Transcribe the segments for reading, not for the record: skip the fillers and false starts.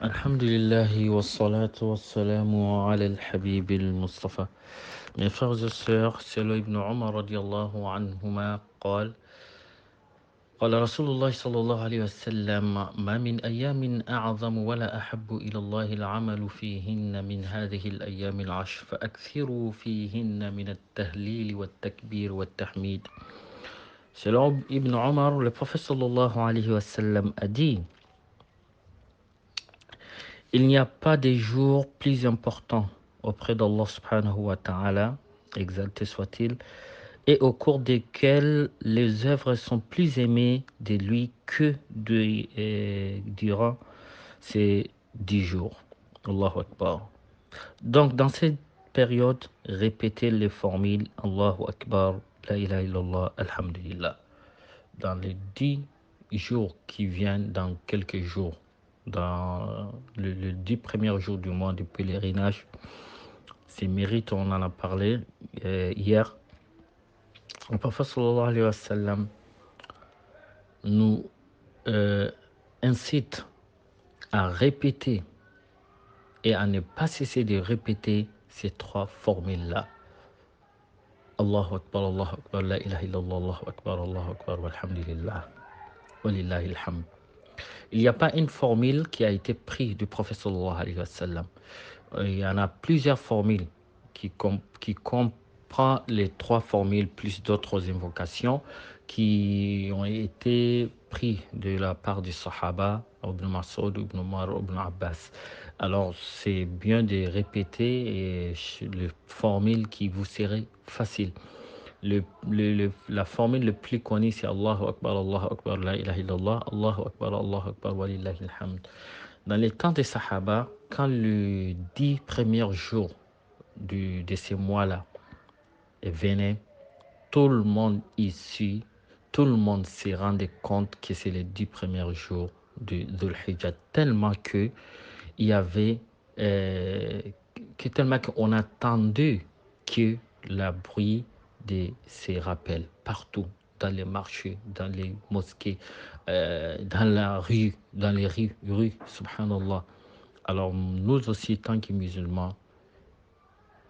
Alhamdulillahi wa salatu wa salamu ala al-habib al-Mustafa. Mes frères et sœurs, c'est le Ibn Omar radiallahu anhuma قال قال رسول الله صلى الله عليه وسلم ما من أيام أعظم ولا أحب إلى الله العمل فيهن من هذه الأيام العشر فأكثروا فيهن من التهليل والتكبير والتحميد. Selon Ibn Omar, le prophète sallallahu alayhi wa sallam a dit: il n'y a pas de jour plus important auprès d'Allah subhanahu wa ta'ala, exalté soit-il, et au cours desquels les œuvres sont plus aimées de lui que durant ces 10 jours. Allahu Akbar. Donc, dans cette période, répétez les formules Allahu Akbar, La ilaha illallah, Alhamdulillah. Dans les 10 jours qui viennent dans quelques jours, dans le 10 premiers jours du mois du pèlerinage, ces mérites, on en a parlé hier. Le prophète sallallahu alayhi wa sallam nous incite à répéter et à ne pas cesser de répéter ces 3 formules-là. Allahu Akbar, la ilaha illallah, Allahu Akbar, walhamdulillah, walillahi alhamd. Il n'y a pas une formule qui a été prise du prophète sallallahu alayhi wa sallam. Il y en a plusieurs formules qui comprend les 3 formules plus d'autres invocations qui ont été prises de la part du Sahaba, Ibn Mas'ud, Ibn Umar, Ibn Abbas. Alors c'est bien de répéter les formules qui vous seraient faciles. La formule le plus connue, c'est Allahu Akbar, la ilaha illallah, Allahu Akbar, walillahi alhamd. Dans les temps des Sahaba, quand le 10 premiers jours de ces mois-là venaient, tout le monde ici, tout le monde se rendait compte que c'est les 10 premiers jours de Dhul Hijjah, tellement que il y avait tellement qu'on attendait que la bruit de ces rappels partout, dans les marchés, dans les mosquées, dans la rue, dans les rues, subhanallah. Alors nous aussi, tant que musulmans,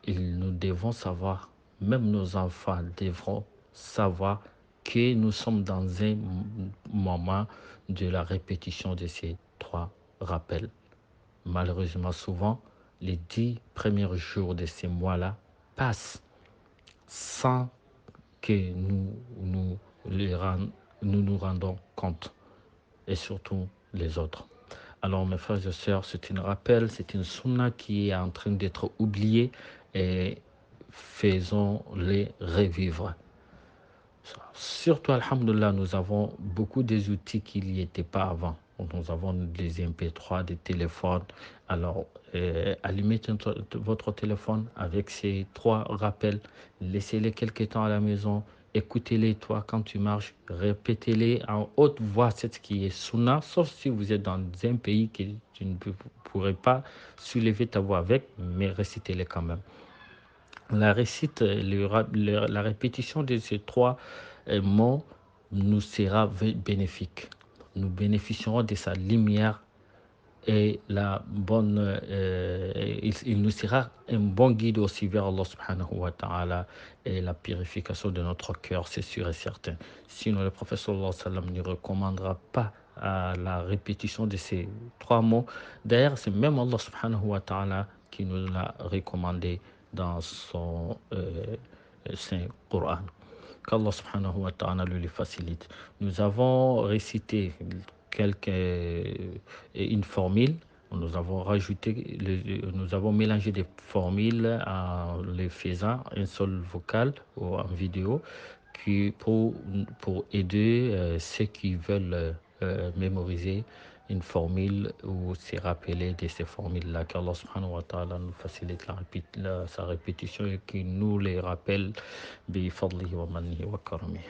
nous devons savoir, même nos enfants devront savoir que nous sommes dans un moment de la répétition de ces 3 rappels. Malheureusement, souvent, les 10 premiers jours de ces mois-là passent sans que nous nous rendons compte, et surtout les autres. Alors, mes frères et sœurs, c'est un rappel, c'est une sunna qui est en train d'être oubliée et faisons-les revivre. Surtout, alhamdoulilah, nous avons beaucoup des outils qui n'y étaient pas avant. Nous avons des MP3, des téléphones. Alors, allumez votre téléphone avec ces 3 rappels. Laissez-les quelque temps à la maison. Écoutez-les, toi, quand tu marches. Répétez-les en haute voix, c'est ce qui est sunna, sauf si vous êtes dans un pays que tu ne pourrais pas soulever ta voix avec, mais récitez-les quand même. La répétition de ces 3 mots nous sera bénéfique. Nous bénéficierons de sa lumière et il nous sera un bon guide aussi vers Allah subhanahu wa ta'ala et la purification de notre cœur, c'est sûr et certain. Sinon, le prophète sallallahu alayhi wa sallam ne recommandera pas la répétition de ces 3 mots. D'ailleurs, c'est même Allah subhanahu wa ta'ala qui nous l'a recommandé dans son Saint Coran. Qu'Allah subhanahu wa ta'ala le facilite. Nous avons récité une formule, nous avons mélangé des formules en les faisant un seul vocal ou en vidéo pour aider ceux qui veulent mémoriser une formule ou se rappeler de ces formules-là, qu'Allah subhanahu wa ta'ala nous facilite sa répétition et qu'il nous les rappelle bi fadlihi wa mannihi wa karamihi.